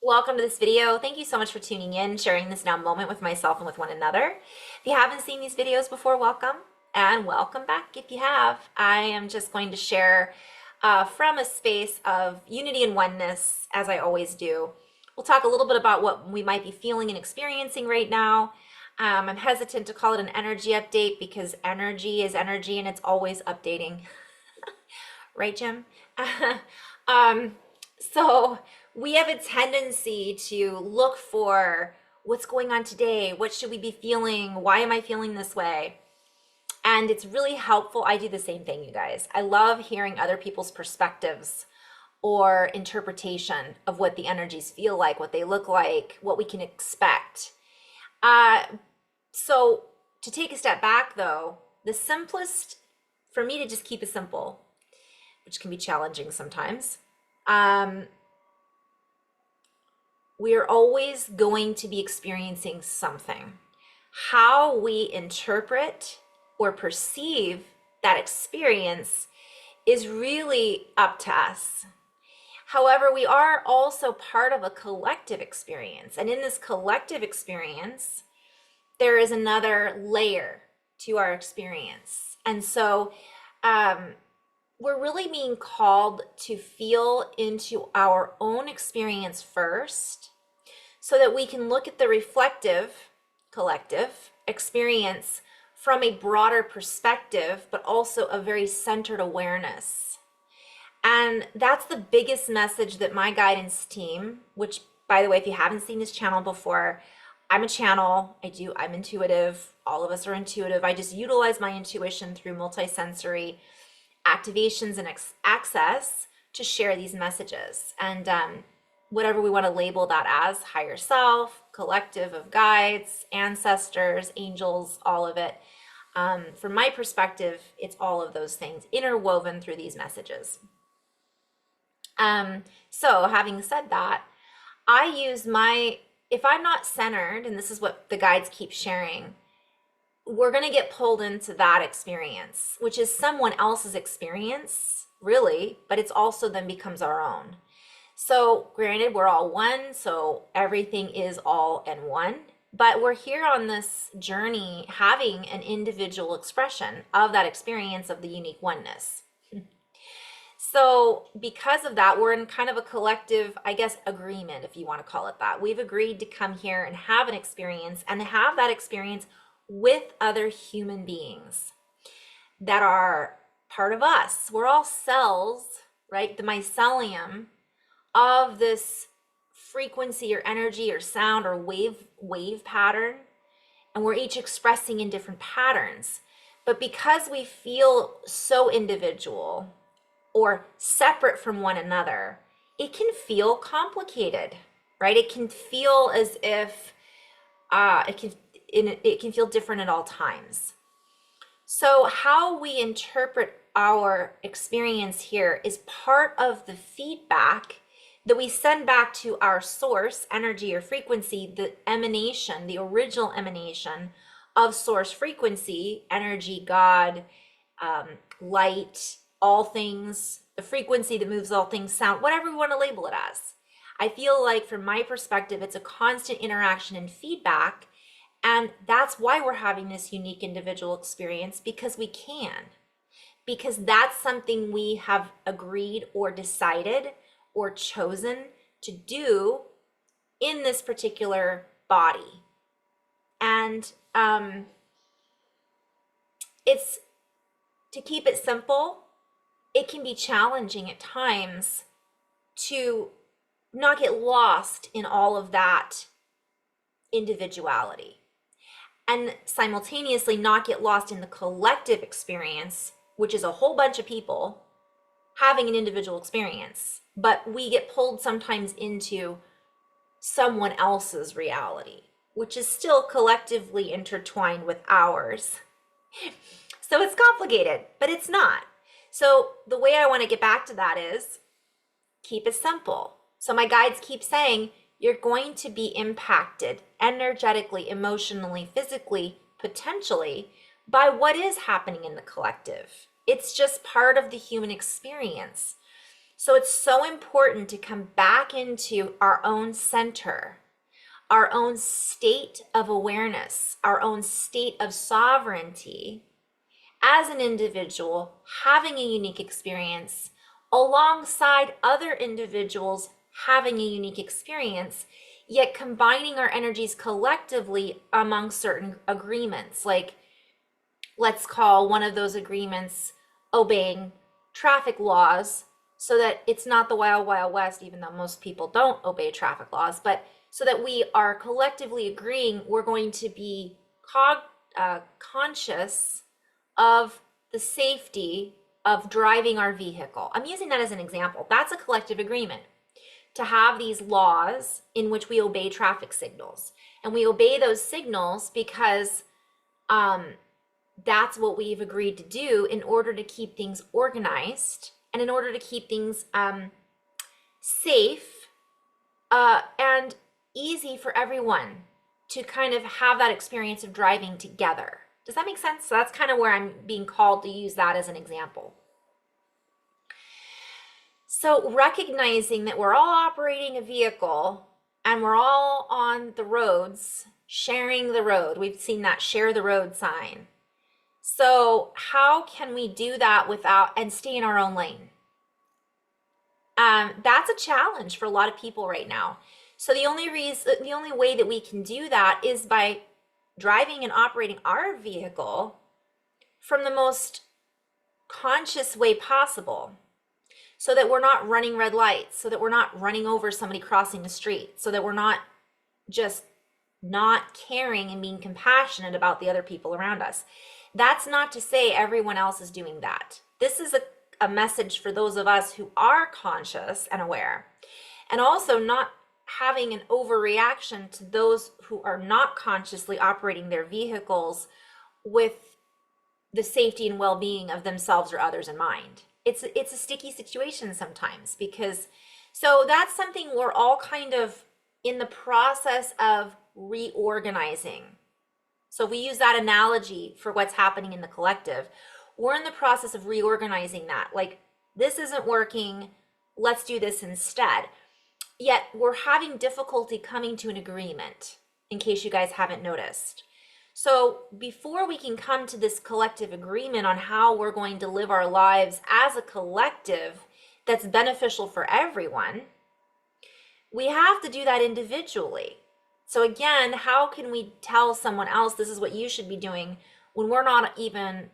Welcome to this video. Thank you so much for tuning in, sharing this now moment with myself and with one another. If you haven't seen these videos before, welcome and welcome back if you have. I am just going to share from a space of unity and oneness, as I always do. We'll talk a little bit about what we might be feeling and experiencing right now. I'm hesitant to call it an energy update because energy is energy and it's always updating. Right, Jim? um, so we have a tendency to look for what's going on today. What should we be feeling? Why am I feeling this way? And it's really helpful. I do the same thing, you guys. I love hearing other people's perspectives or interpretation of what the energies feel like, what they look like, what we can expect. So to take a step back though, the simplest for me to just keep it simple, which can be challenging sometimes. We're always going to be experiencing something. How we interpret or perceive that experience is really up to us. However, we are also part of a collective experience. And in this collective experience, there is another layer to our experience. And so we're really being called to feel into our own experience first so that we can look at the reflective, collective experience from a broader perspective, but also a very centered awareness. And that's the biggest message that my guidance team, which by the way, if you haven't seen this channel before, I'm a channel, I'm intuitive, all of us are intuitive. I just utilize my intuition through multisensory activations and access to share these messages. And whatever we want to label that as, higher self, collective of guides, ancestors, angels, all of it. From my perspective, it's all of those things interwoven through these messages. So having said that, I use if I'm not centered, and this is what the guides keep sharing, we're going to get pulled into that experience, which is someone else's experience, really, but it's also then becomes our own. So granted, we're all one, so everything is all and one, but we're here on this journey having an individual expression of that experience of the unique oneness. So because of that, we're in kind of a collective, I guess, agreement, if you want to call it that. We've agreed to come here and have an experience and have that experience with other human beings that are part of us. We're all cells, right? The mycelium of this frequency or energy or sound or wave pattern. And we're each expressing in different patterns. But because we feel so individual or separate from one another, it can feel complicated, right? It can feel as if it can feel different at all times. So how we interpret our experience here is part of the feedback that we send back to our source, energy or frequency, the emanation, the original emanation of source frequency, energy, God, light, all things, the frequency that moves all things, sound, whatever we want to label it as. I feel like from my perspective, it's a constant interaction and feedback. And that's why we're having this unique individual experience, because we can. Because that's something we have agreed or decided or chosen to do in this particular body. And it's, to keep it simple, it can be challenging at times to not get lost in all of that individuality and simultaneously not get lost in the collective experience, which is a whole bunch of people having an individual experience, but we get pulled sometimes into someone else's reality, which is still collectively intertwined with ours. So it's complicated, but it's not. So the way I want to get back to that is keep it simple. So my guides keep saying, you're going to be impacted energetically, emotionally, physically, potentially by what is happening in the collective. It's just part of the human experience. So it's so important to come back into our own center, our own state of awareness, our own state of sovereignty as an individual, having a unique experience alongside other individuals having a unique experience, yet combining our energies collectively among certain agreements. Like, let's call one of those agreements obeying traffic laws, so that it's not the wild, wild west, even though most people don't obey traffic laws, but so that we are collectively agreeing we're going to be conscious of the safety of driving our vehicle. I'm using that as an example. That's a collective agreement to have these laws in which we obey traffic signals. And we obey those signals because that's what we've agreed to do in order to keep things organized and in order to keep things safe and easy for everyone to kind of have that experience of driving together. Does that make sense? So that's kind of where I'm being called to use that as an example. So recognizing that we're all operating a vehicle and we're all on the roads, sharing the road. We've seen that share the road sign. So how can we do that without and stay in our own lane? That's a challenge for a lot of people right now. So the only way that we can do that is by driving and operating our vehicle from the most conscious way possible, so that we're not running red lights, so that we're not running over somebody crossing the street, so that we're not just not caring and being compassionate about the other people around us. That's not to say everyone else is doing that. This is a message for those of us who are conscious and aware, and also not having an overreaction to those who are not consciously operating their vehicles with the safety and well-being of themselves or others in mind. It's a sticky situation sometimes, because so that's something we're all kind of in the process of reorganizing. So if we use that analogy for what's happening in the collective, we're in the process of reorganizing that. Like, this isn't working, let's do this instead. Yet we're having difficulty coming to an agreement, in case you guys haven't noticed. So before we can come to this collective agreement on how we're going to live our lives as a collective that's beneficial for everyone, we have to do that individually. So again, how can we tell someone else this is what you should be doing when we're not even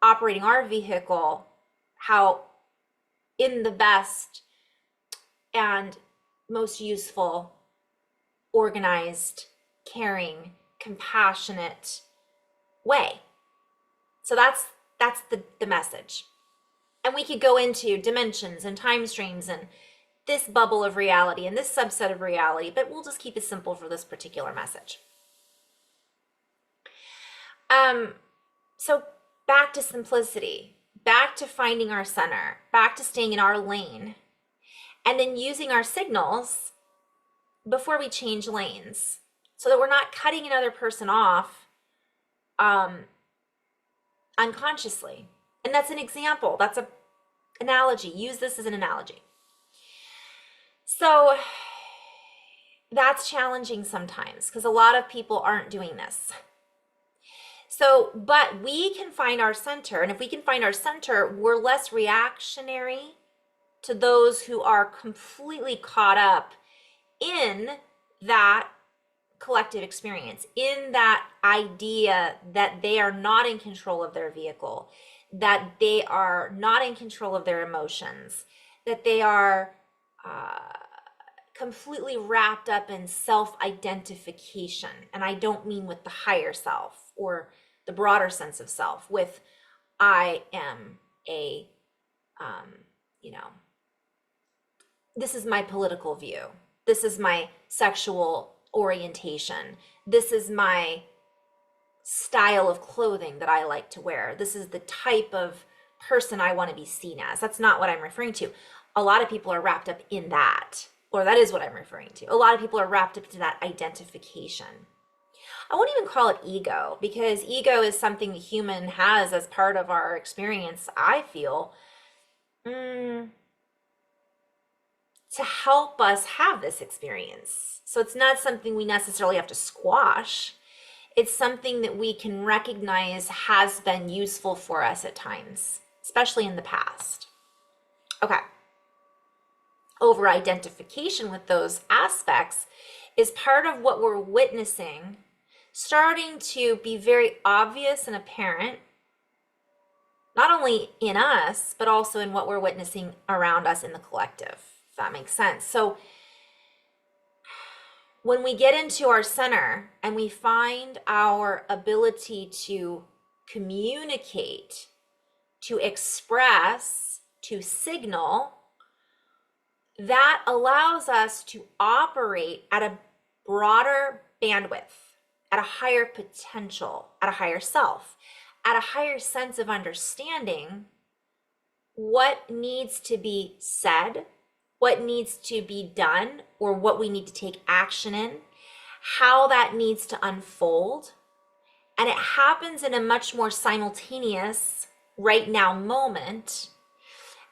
operating our vehicle how in the best and most useful, organized, caring, compassionate way? So that's the message. And we could go into dimensions and time streams and this bubble of reality and this subset of reality, but we'll just keep it simple for this particular message. So back to simplicity, back to finding our center, back to staying in our lane, and then using our signals before we change lanes, so that we're not cutting another person off unconsciously. And that's an example. That's an analogy. Use this as an analogy. So that's challenging sometimes, because a lot of people aren't doing this. So, but we can find our center. And if we can find our center, we're less reactionary to those who are completely caught up in that collective experience, in that idea that they are not in control of their vehicle, that they are not in control of their emotions, that they are completely wrapped up in self-identification. And I don't mean with the higher self or the broader sense of self, with I am a, this is my political view. This is my sexual orientation. This is my style of clothing that I like to wear. This is the type of person I want to be seen as. That's not what I'm referring to. A lot of people are wrapped up in that, or that is what I'm referring to. A lot of people are wrapped up into that identification. I won't even call it ego, because ego is something the human has as part of our experience, I feel. to help us have this experience. So it's not something we necessarily have to squash. It's something that we can recognize has been useful for us at times, especially in the past. Okay. Over identification with those aspects is part of what we're witnessing starting to be very obvious and apparent, not only in us, but also in what we're witnessing around us in the collective, if that makes sense. So when we get into our center and we find our ability to communicate, to express, to signal, that allows us to operate at a broader bandwidth, at a higher potential, at a higher self, at a higher sense of understanding what needs to be said, what needs to be done, or what we need to take action in, how that needs to unfold. And it happens in a much more simultaneous, right now moment,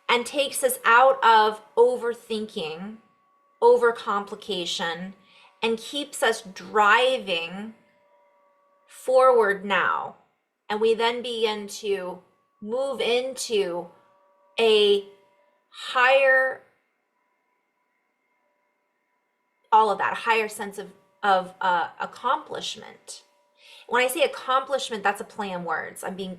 and takes us out of overthinking, overcomplication, and keeps us driving forward now. And we then begin to move into a higher, all of that, a higher sense of accomplishment. When I say accomplishment, that's a play on words. I'm being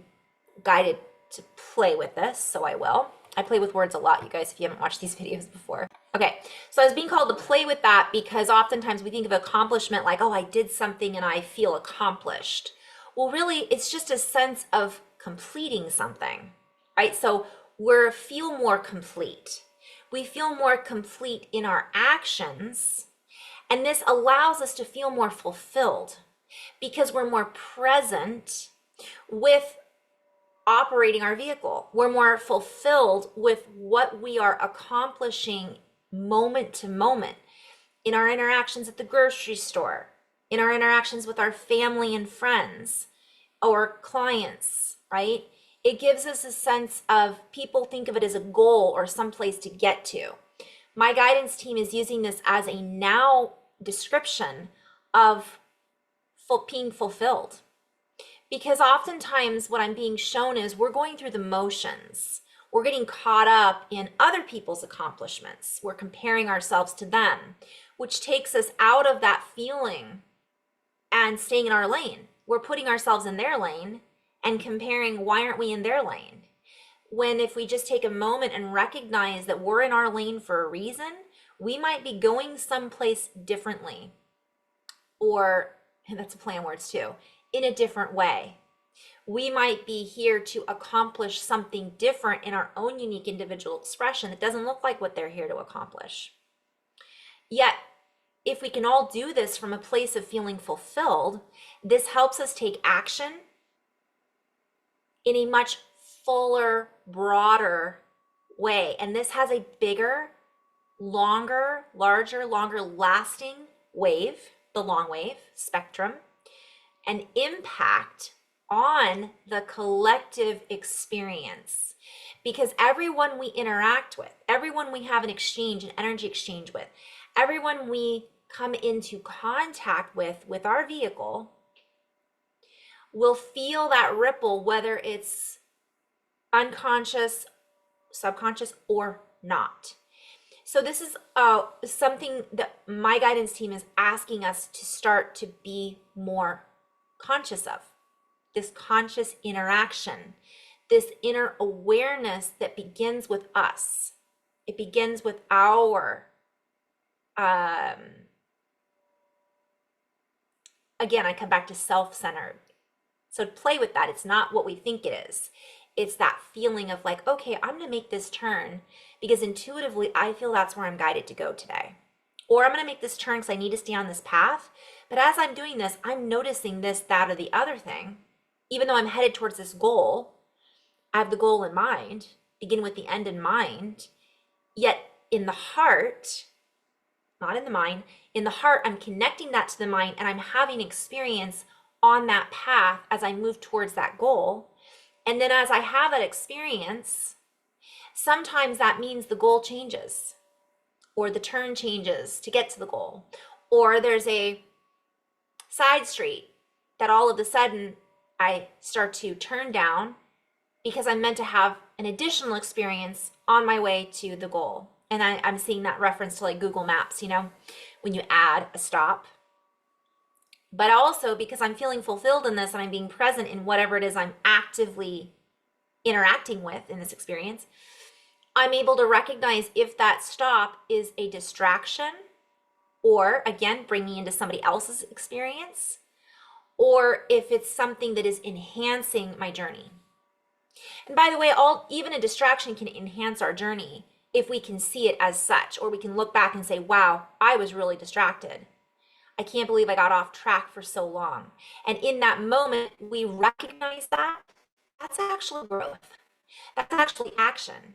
guided to play with this, so I will. I play with words a lot, you guys, if you haven't watched these videos before. Okay, so I was being called to play with that because oftentimes we think of accomplishment like, oh, I did something and I feel accomplished. Well, really, it's just a sense of completing something, right? So we feel more complete. We feel more complete in our actions, and this allows us to feel more fulfilled because we're more present with operating our vehicle. We're more fulfilled with what we are accomplishing moment to moment in our interactions at the grocery store, in our interactions with our family and friends or clients, right? It gives us a sense of, people think of it as a goal or someplace to get to. My guidance team is using this as a now description of being fulfilled. Because oftentimes what I'm being shown is we're going through the motions. We're getting caught up in other people's accomplishments. We're comparing ourselves to them, which takes us out of that feeling and staying in our lane. We're putting ourselves in their lane and comparing, why aren't we in their lane? When if we just take a moment and recognize that we're in our lane for a reason, we might be going someplace differently. Or, and that's a play on words too, in a different way. We might be here to accomplish something different in our own unique individual expression that doesn't look like what they're here to accomplish. Yet, if we can all do this from a place of feeling fulfilled, this helps us take action in a much fuller, broader way. And this has a bigger, longer, larger, longer lasting wave, the long wave spectrum, an impact on the collective experience. Because everyone we interact with, everyone we have an exchange, an energy exchange with, everyone we come into contact with our vehicle, will feel that ripple, whether it's unconscious, subconscious, or not. So this is something that my guidance team is asking us to start to be more conscious of. This conscious interaction, this inner awareness that begins with us. It begins with our, again, I come back to self-centered. So play with that. It's not what we think it is. It's that feeling of like, okay, I'm going to make this turn because intuitively I feel that's where I'm guided to go today. Or I'm going to make this turn because I need to stay on this path. But as I'm doing this, I'm noticing this, that, or the other thing. Even though I'm headed towards this goal, I have the goal in mind, begin with the end in mind. Yet in the heart, not in the mind, in the heart, I'm connecting that to the mind and I'm having experience on that path as I move towards that goal. And then as I have that experience, sometimes that means the goal changes or the turn changes to get to the goal, or there's a side street that all of a sudden I start to turn down because I'm meant to have an additional experience on my way to the goal. And I'm seeing that reference to like Google Maps, when you add a stop. But also because I'm feeling fulfilled in this and I'm being present in whatever it is I'm actively interacting with in this experience, I'm able to recognize if that stop is a distraction or, again, bring me into somebody else's experience, or if it's something that is enhancing my journey. And by the way, even a distraction can enhance our journey if we can see it as such, or we can look back and say, wow, I was really distracted. I can't believe I got off track for so long. And in that moment, we recognize that. That's actually growth. That's actually action.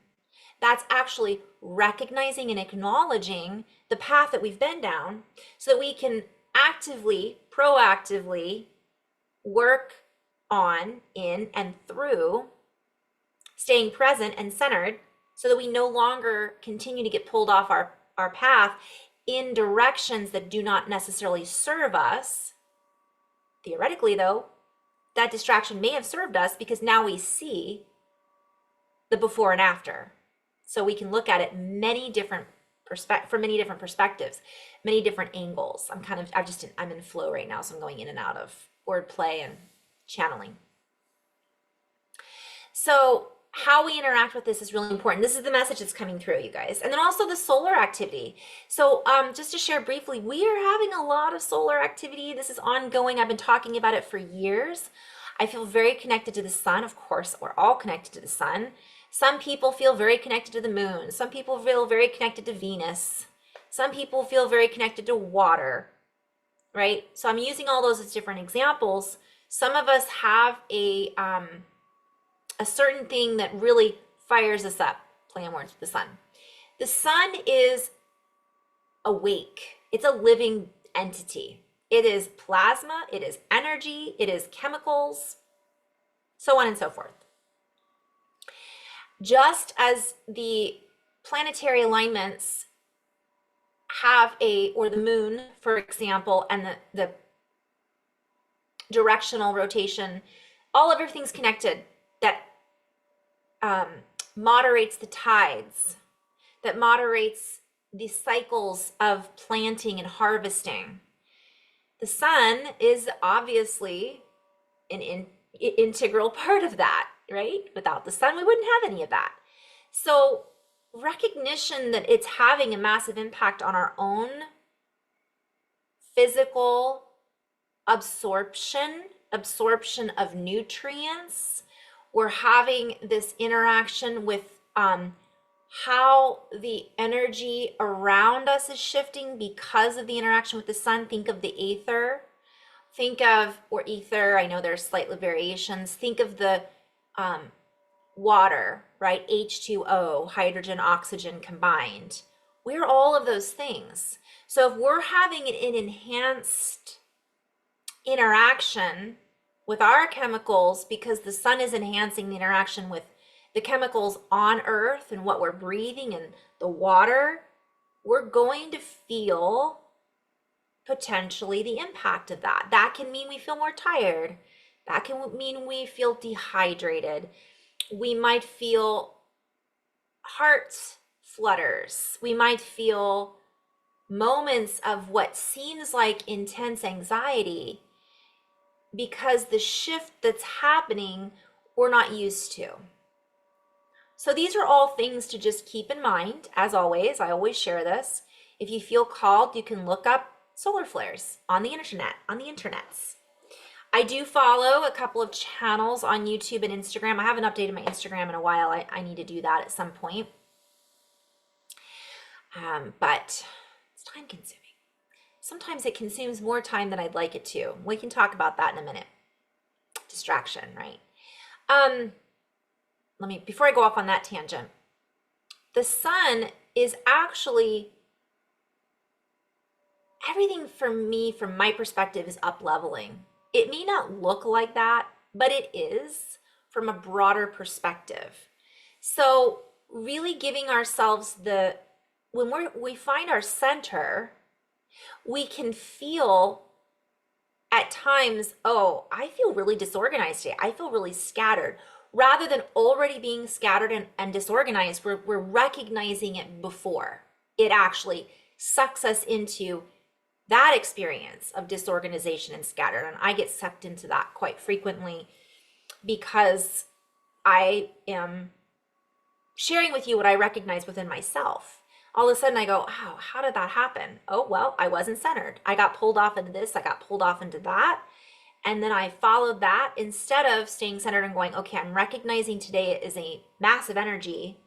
That's actually recognizing and acknowledging the path that we've been down so that we can actively, proactively work on, in, and through staying present and centered so that we no longer continue to get pulled off our path in directions that do not necessarily serve us. Theoretically, though, that distraction may have served us because now we see the before and after. So we can look at it from many different perspectives, many different angles. I'm in flow right now, so I'm going in and out of wordplay and channeling. So how we interact with this is really important. This is the message that's coming through, you guys. And then also the solar activity. So just to share briefly, we are having a lot of solar activity. This is ongoing. I've been talking about it for years. I feel very connected to the sun. Of course, we're all connected to the sun. Some people feel very connected to the moon. Some people feel very connected to Venus. Some people feel very connected to water, right? So I'm using all those as different examples. Some of us have a certain thing that really fires us up, play on words with the sun. The sun is awake. It's a living entity. It is plasma, it is energy, it is chemicals, so on and so forth. Just as the planetary alignments have or the moon, for example, and the directional rotation, everything's connected, that moderates the tides, that moderates the cycles of planting and harvesting. The sun is obviously an integral part of that, right? Without the sun, we wouldn't have any of that. So recognition that it's having a massive impact on our own physical absorption of nutrients. We're having this interaction with how the energy around us is shifting because of the interaction with the sun. Think of the ether. Or ether, I know there's slight variations. Think of the water, right? H2O, hydrogen, oxygen combined. We're all of those things. So if we're having an enhanced interaction with our chemicals because the sun is enhancing the interaction with the chemicals on Earth and what we're breathing and the water, we're going to feel potentially the impact of that. That can mean we feel more tired. That can mean we feel dehydrated. We might feel heart flutters. We might feel moments of what seems like intense anxiety because the shift that's happening we're not used to. So these are all things to just keep in mind. As always, I always share this. If you feel called, you can look up solar flares on the internets. I do follow a couple of channels on YouTube and Instagram. I haven't updated my Instagram in a while. I need to do that at some point. But it's time consuming. Sometimes it consumes more time than I'd like it to. We can talk about that in a minute. Distraction, right? Before I go off on that tangent, the sun is actually, everything for me, from my perspective, is up leveling. It may not look like that, but it is from a broader perspective. So really giving ourselves the when we find our center, we can feel at times, oh, I feel really disorganized today. I feel really scattered. Rather than already being scattered and disorganized, we're recognizing it before it actually sucks us into that experience of disorganization and scattered. And I get sucked into that quite frequently because I am sharing with you what I recognize within myself. All of a sudden I go, oh, how did that happen? Oh, well, I wasn't centered. I got pulled off into this, I got pulled off into that. And then I followed that instead of staying centered and going, okay, I'm recognizing today is a massive energy,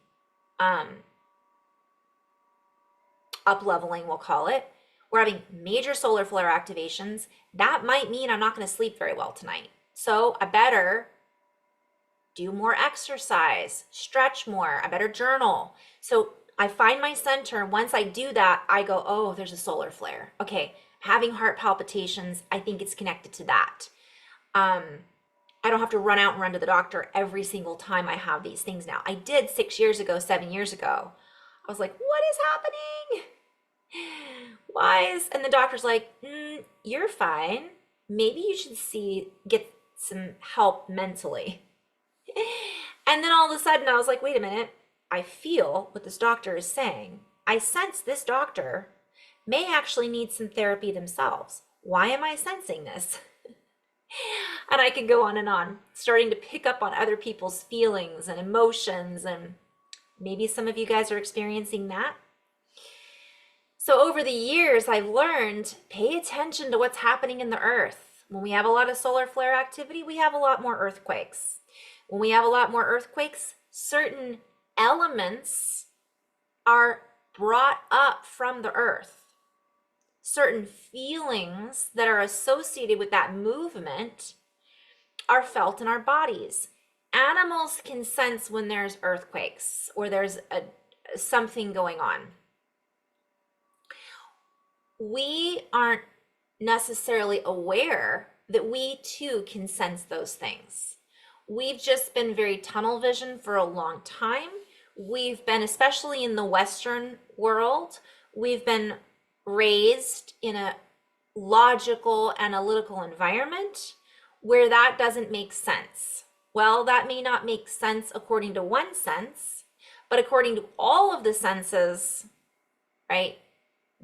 up leveling, we'll call it. We're having major solar flare activations. That might mean I'm not going to sleep very well tonight. So I better do more exercise, stretch more, I better journal. So I find my center. Once I do that, I go, oh, there's a solar flare. Okay, having heart palpitations, I think it's connected to that. I don't have to run out and run to the doctor every single time I have these things now. I did 6 years ago, 7 years ago. I was like, what is happening? And the doctor's like, you're fine. Maybe you should get some help mentally. And then all of a sudden I was like, wait a minute. I feel what this doctor is saying. I sense this doctor may actually need some therapy themselves. Why am I sensing this? And I can go on, starting to pick up on other people's feelings and emotions. And maybe some of you guys are experiencing that. So over the years, I've learned, pay attention to what's happening in the earth. When we have a lot of solar flare activity, we have a lot more earthquakes. When we have a lot more earthquakes, certain elements are brought up from the earth. Certain feelings that are associated with that movement are felt in our bodies. Animals can sense when there's earthquakes or there's something going on. We aren't necessarily aware that we too can sense those things. We've just been very tunnel vision for a long time. We've been, especially in the Western world, we've been raised in a logical, analytical environment where that doesn't make sense. Well, that may not make sense according to one sense, but according to all of the senses, right?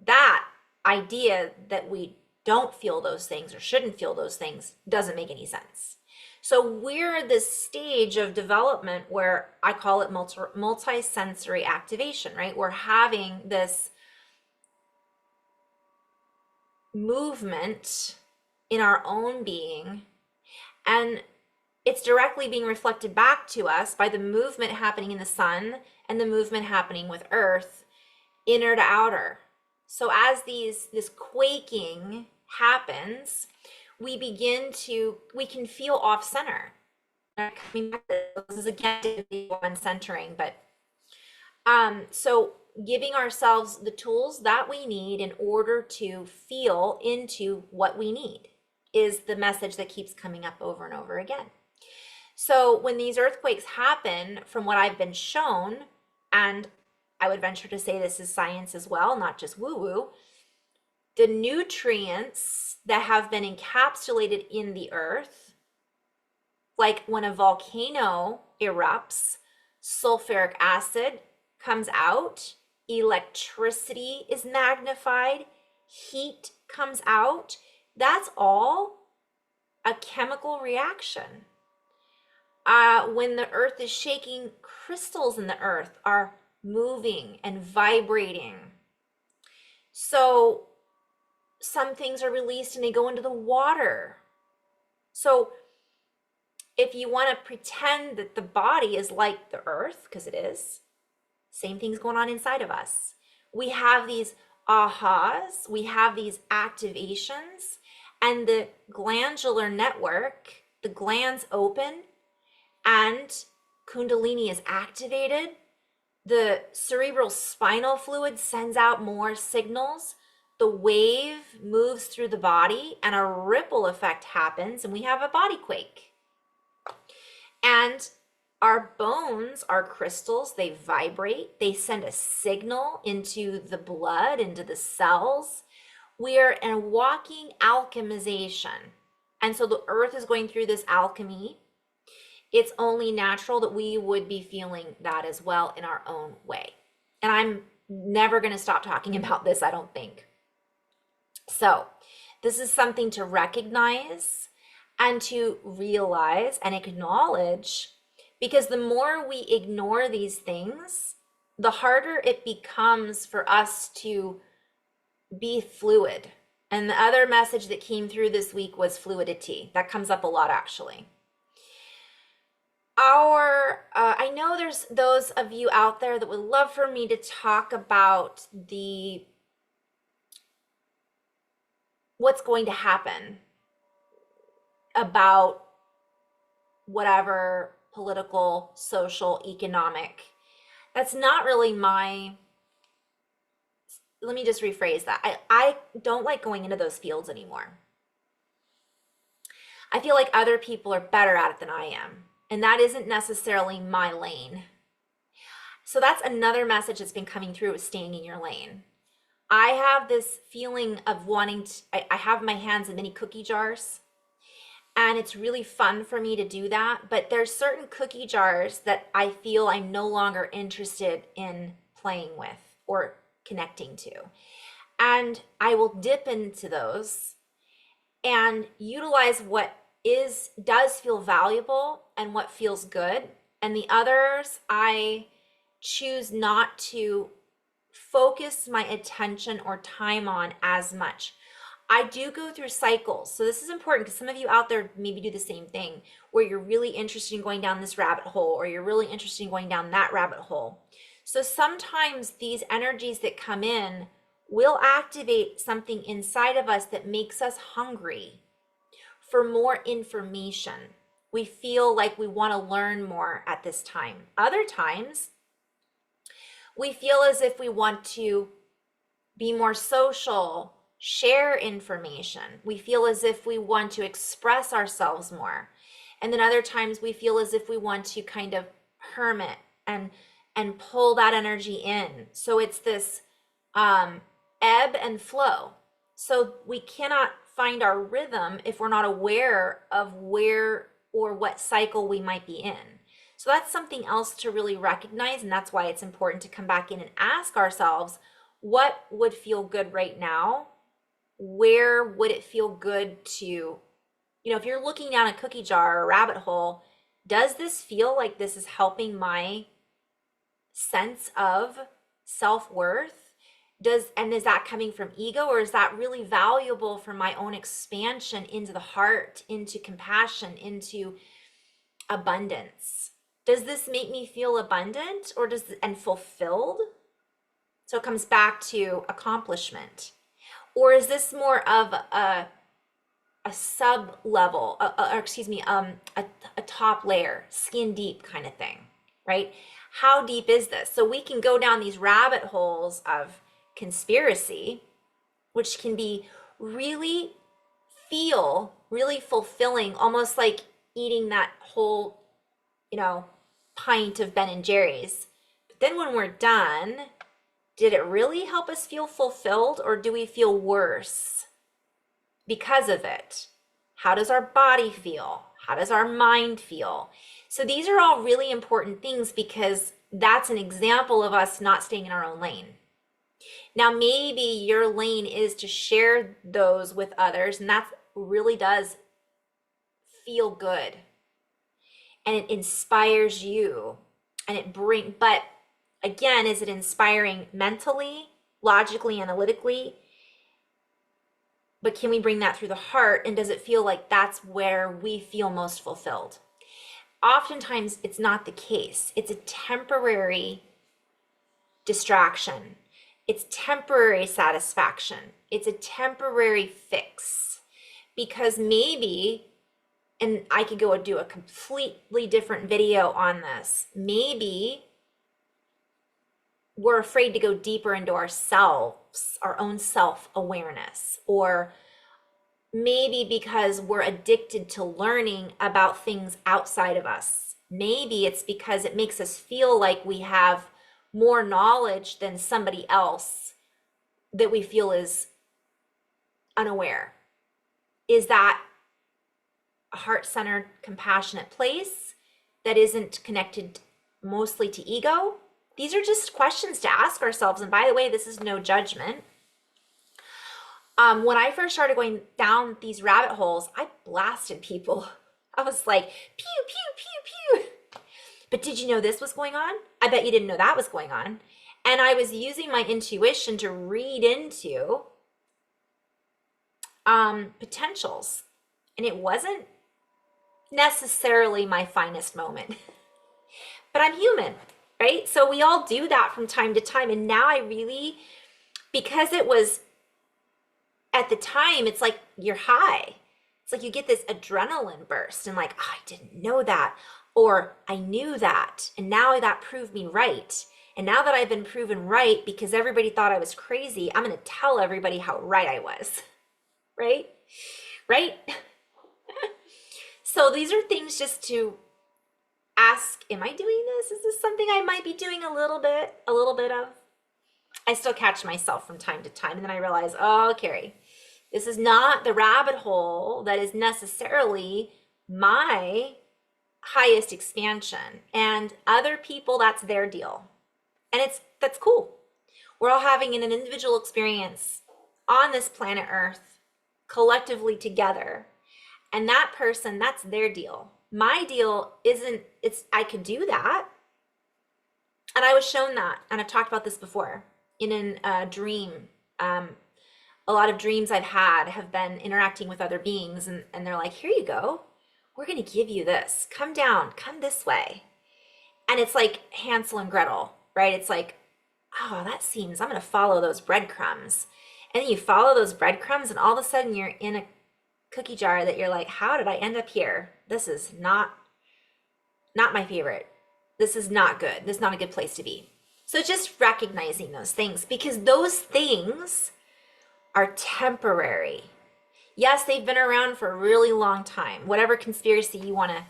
That idea that we don't feel those things or shouldn't feel those things doesn't make any sense. So we're at this stage of development where I call it multi-sensory activation, right? We're having this movement in our own being, and it's directly being reflected back to us by the movement happening in the sun and the movement happening with earth, inner to outer. So as this quaking happens, we can feel off center. Coming back to this is again one centering, but so giving ourselves the tools that we need in order to feel into what we need is the message that keeps coming up over and over again. So when these earthquakes happen, from what I've been shown, and I would venture to say this is science as well, not just woo-woo, the nutrients that have been encapsulated in the earth, like when a volcano erupts, sulfuric acid comes out, electricity is magnified, heat comes out. That's all a chemical reaction. When the earth is shaking, crystals in the earth are moving and vibrating. So some things are released and they go into the water. So if you want to pretend that the body is like the earth, because it is, same thing's going on inside of us. We have these ahas, we have these activations, and the glandular network, the glands open, and Kundalini is activated. The cerebral spinal fluid sends out more signals. The wave moves through the body and a ripple effect happens, and we have a body quake. And Our bones are crystals, they vibrate, they send a signal into the blood, into the cells. We are in a walking alchemization. And so the earth is going through this alchemy. It's only natural that we would be feeling that as well in our own way. And I'm never going to stop talking about this, I don't think. So, this is something to recognize and to realize and acknowledge, because the more we ignore these things, the harder it becomes for us to be fluid. And the other message that came through this week was fluidity. That comes up a lot, actually. I know there's those of you out there that would love for me to talk about what's going to happen about whatever political, social, economic. That's not really let me just rephrase that. I don't like going into those fields anymore. I feel like other people are better at it than I am, and that isn't necessarily my lane. So that's another message that's been coming through, is staying in your lane. I have this feeling of wanting to, I have my hands in many cookie jars, and it's really fun for me to do that. But there's certain cookie jars that I feel I'm no longer interested in playing with or connecting to. And I will dip into those and utilize what does feel valuable and what feels good. And the others, I choose not to focus my attention or time on as much. I do go through cycles. So this is important, because some of you out there maybe do the same thing, where you're really interested in going down this rabbit hole, or you're really interested in going down that rabbit hole. So sometimes these energies that come in will activate something inside of us that makes us hungry for more information. We feel like we want to learn more at this time. Other times, we feel as if we want to be more social, share information. We feel as if we want to express ourselves more. And then other times we feel as if we want to kind of hermit and pull that energy in. So it's this ebb and flow. So we cannot find our rhythm if we're not aware of where or what cycle we might be in. So that's something else to really recognize, and that's why it's important to come back in and ask ourselves, what would feel good right now? Where would it feel good to, if you're looking down a cookie jar or a rabbit hole, does this feel like this is helping my sense of self-worth? Is that coming from ego, or is that really valuable for my own expansion into the heart, into compassion, into abundance? Does this make me feel abundant and fulfilled? So it comes back to accomplishment. Or is this more of a sub level, a top layer, skin deep kind of thing, right? How deep is this? So we can go down these rabbit holes of conspiracy, which can be really fulfilling, almost like eating that whole, pint of Ben and Jerry's. But then when we're done, did it really help us feel fulfilled, or do we feel worse because of it? How does our body feel? How does our mind feel? So these are all really important things, because that's an example of us not staying in our own lane. Now, maybe your lane is to share those with others, and that really does feel good. And it inspires you, and but again, is it inspiring mentally, logically, analytically? But can we bring that through the heart, and does it feel like that's where we feel most fulfilled? Oftentimes, it's not the case. It's a temporary distraction. It's temporary satisfaction. It's a temporary fix. Because maybe, and I could go and do a completely different video on this, maybe we're afraid to go deeper into ourselves, our own self-awareness, or maybe because we're addicted to learning about things outside of us, maybe it's because it makes us feel like we have more knowledge than somebody else that we feel is unaware. Is that a heart-centered, compassionate place that isn't connected mostly to ego? These are just questions to ask ourselves. And by the way, this is no judgment. When I first started going down these rabbit holes, I blasted people. I was like, pew, pew, pew, pew. But did you know this was going on? I bet you didn't know that was going on. And I was using my intuition to read into potentials. And it wasn't necessarily my finest moment. But I'm human, right? So we all do that from time to time. And now I really, because it was at the time, it's like you're high. It's like you get this adrenaline burst and like, oh, I didn't know that. Or I knew that. And now that proved me right. And now that I've been proven right because everybody thought I was crazy, I'm going to tell everybody how right I was. Right? Right? So these are things just to ask, am I doing this? Is this something I might be doing a little bit of? I still catch myself from time to time. And then I realize, oh, Carrie, this is not the rabbit hole that is necessarily my highest expansion. And other people, that's their deal. And that's cool. We're all having an individual experience on this planet Earth, collectively together. And that person, that's their deal. My deal isn't, I could do that. And I was shown that, and I've talked about this before, in a dream. A lot of dreams I've had have been interacting with other beings, and they're like, here you go. We're going to give you this. Come down, come this way. And it's like Hansel and Gretel, right? It's like, oh, that seems, I'm going to follow those breadcrumbs. And then you follow those breadcrumbs, and all of a sudden you're in a cookie jar that you're like, how did I end up here? This is not my favorite. This is not good. This is not a good place to be. So just recognizing those things, because those things are temporary. Yes, they've been around for a really long time. Whatever conspiracy you want to,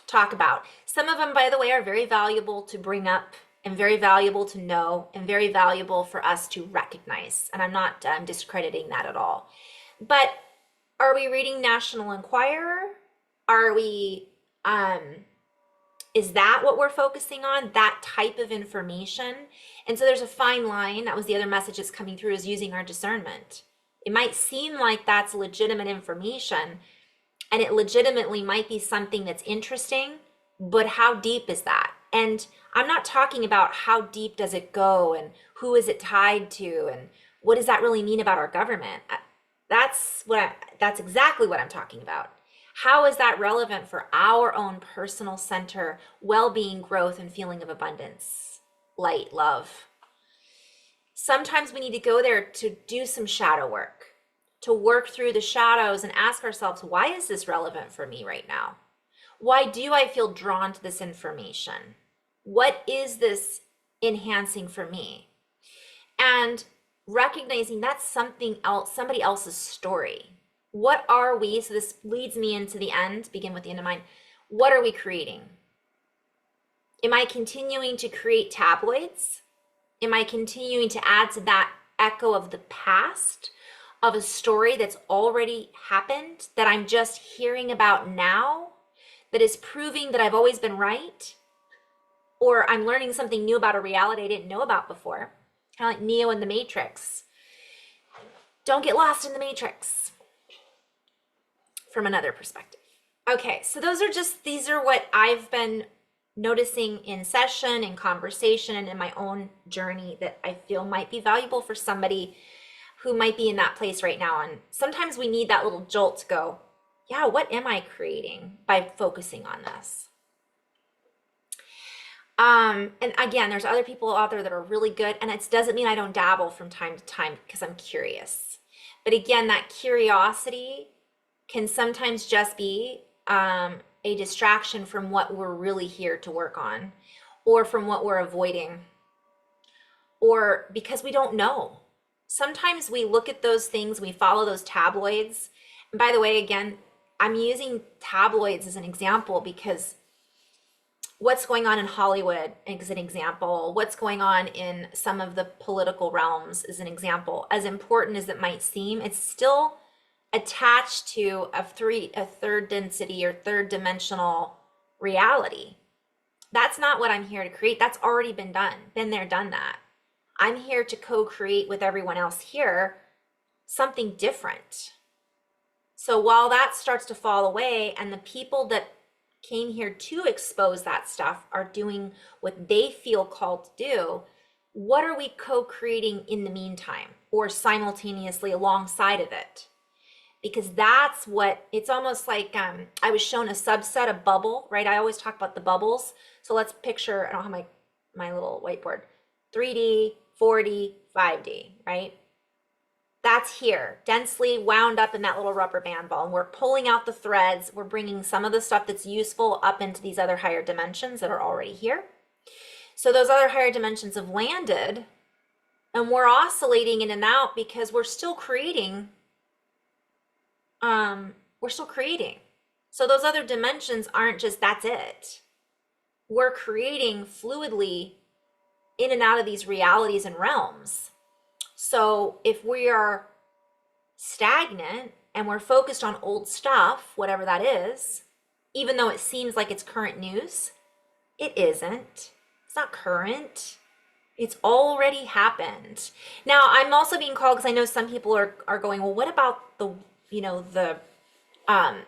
talk about. Some of them, by the way, are very valuable to bring up and very valuable to know and very valuable for us to recognize. And I'm not discrediting that at all. But are we reading National Enquirer? Are we, is that what we're focusing on? That type of information? And so there's a fine line. That was the other message that's coming through, is using our discernment. It might seem like that's legitimate information, and it legitimately might be something that's interesting, but how deep is that? And I'm not talking about how deep does it go and who is it tied to and what does that really mean about our government? That's exactly what I'm talking about. How is that relevant for our own personal center, well-being, growth, and feeling of abundance, light, love? Sometimes we need to go there to do some shadow work, to work through the shadows and ask ourselves, why is this relevant for me right now? Why do I feel drawn to this information? What is this enhancing for me? And recognizing that's something else, somebody else's story. What are we? So this leads me into the end, begin with the end in mind. What are we creating? Am I continuing to create tabloids? Am I continuing to add to that echo of the past, of a story that's already happened, that I'm just hearing about now, that is proving that I've always been right? Or I'm learning something new about a reality I didn't know about before. Kind of like Neo in the Matrix. Don't get lost in the Matrix from another perspective. Okay, so these are what I've been noticing in session, in conversation, and in my own journey that I feel might be valuable for somebody who might be in that place right now. And sometimes we need that little jolt to go, yeah, what am I creating by focusing on this? And again, there's other people out there that are really good, and it doesn't mean I don't dabble from time to time because I'm curious. But again, that curiosity can sometimes just be a distraction from what we're really here to work on, or from what we're avoiding, or because we don't know. Sometimes we look at those things, we follow those tabloids. And by the way, again, I'm using tabloids as an example because what's going on in Hollywood as an example, what's going on in some of the political realms as an example, as important as it might seem, it's still attached to a third density or third dimensional reality. That's not what I'm here to create. That's already been done, been there, done that. I'm here to co-create with everyone else here something different. So while that starts to fall away and the people that came here to expose that stuff are doing what they feel called to do, what are we co-creating in the meantime or simultaneously alongside of it? Because that's what, it's almost like I was shown a subset, a bubble, right? I always talk about the bubbles. So let's picture, I don't have my little whiteboard, 3D, 4D, 5D, right? That's here, densely wound up in that little rubber band ball. And we're pulling out the threads. We're bringing some of the stuff that's useful up into these other higher dimensions that are already here. So those other higher dimensions have landed and we're oscillating in and out because we're still creating. So those other dimensions aren't just, that's it. We're creating fluidly in and out of these realities and realms. So if we are stagnant and we're focused on old stuff, whatever that is, even though it seems like it's current news, it isn't. It's not current. It's already happened. Now, I'm also being called because I know some people are going, well, what about the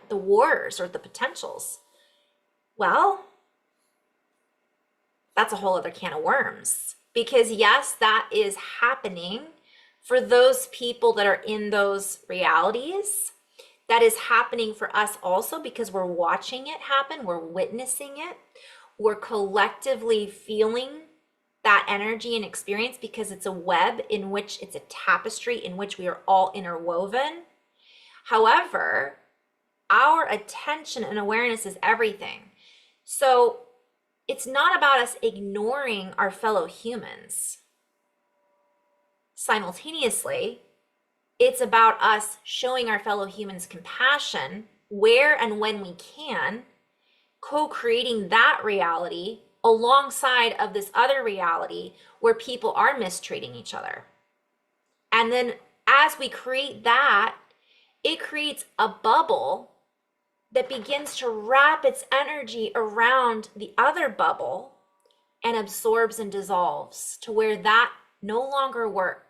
wars or the potentials? Well, that's a whole other can of worms. Because yes, that is happening for those people that are in those realities. That is happening for us also because we're watching it happen, we're witnessing it, we're collectively feeling that energy and experience because it's a web in which it's a tapestry in which we are all interwoven. However, our attention and awareness is everything. So it's not about us ignoring our fellow humans. Simultaneously, it's about us showing our fellow humans compassion where and when we can, co-creating that reality alongside of this other reality where people are mistreating each other. And then as we create that, it creates a bubble that begins to wrap its energy around the other bubble and absorbs and dissolves to where that no longer works.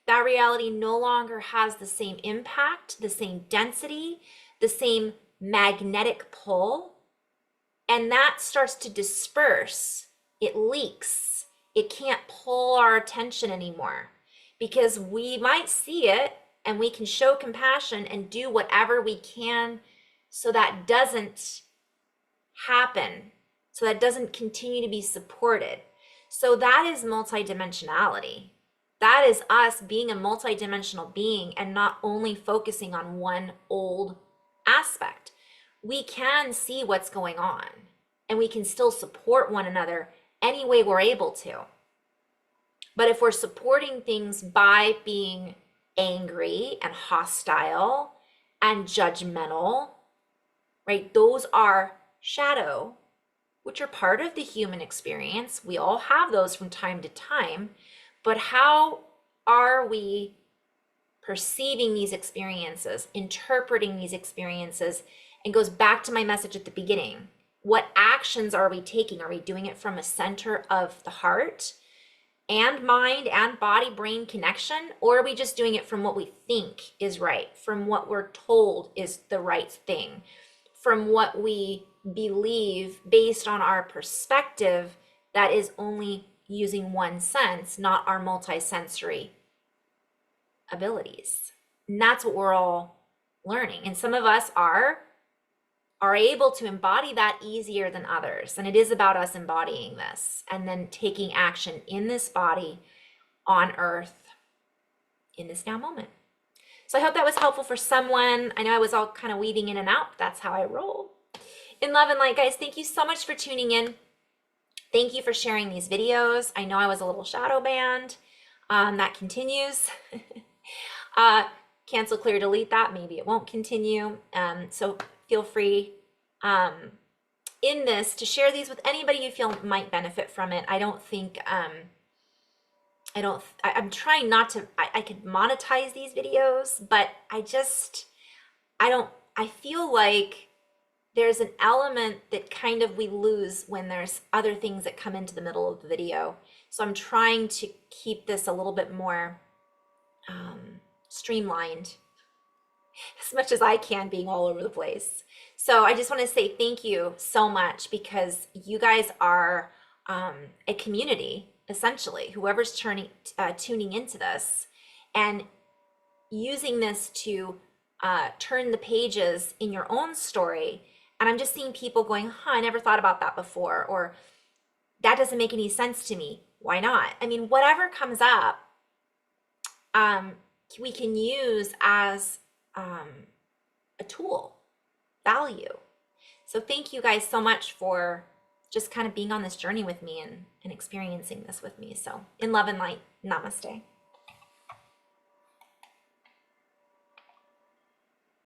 That reality no longer has the same impact, the same density, the same magnetic pull, and that starts to disperse. It leaks. It can't pull our attention anymore because we might see it and we can show compassion and do whatever we can so that doesn't happen, so that doesn't continue to be supported. So that is multidimensionality. That is us being a multidimensional being and not only focusing on one old aspect. We can see what's going on and we can still support one another any way we're able to. But if we're supporting things by being angry and hostile and judgmental, right? Those are shadow, which are part of the human experience. We all have those from time to time. But how are we perceiving these experiences, interpreting these experiences? And goes back to my message at the beginning. What actions are we taking? Are we doing it from a center of the heart and mind and body brain connection? Or are we just doing it from what we think is right, from what we're told is the right thing, from what we believe based on our perspective that is only using one sense, not our multisensory abilities? And that's what we're all learning. And some of us are able to embody that easier than others. And it is about us embodying this and then taking action in this body, on earth, in this now moment. So I hope that was helpful for someone. I know I was all kind of weaving in and out. That's how I roll. In love and light, guys, thank you so much for tuning in. Thank you for sharing these videos. I know I was a little shadow banned. That continues. Cancel, clear, delete that. Maybe it won't continue. So feel free in this to share these with anybody you feel might benefit from it. I don't think, I'm trying not to, I could monetize these videos, but I feel like there's an element that kind of we lose when there's other things that come into the middle of the video. So I'm trying to keep this a little bit more streamlined as much as I can, being all over the place. So I just want to say thank you so much, because you guys are a community, essentially, whoever's tuning into this and using this to turn the pages in your own story. And I'm just seeing people going, huh, I never thought about that before, or that doesn't make any sense to me. Why not? I mean, whatever comes up, we can use as a tool, value. So thank you guys so much for just kind of being on this journey with me and experiencing this with me. So in love and light, namaste.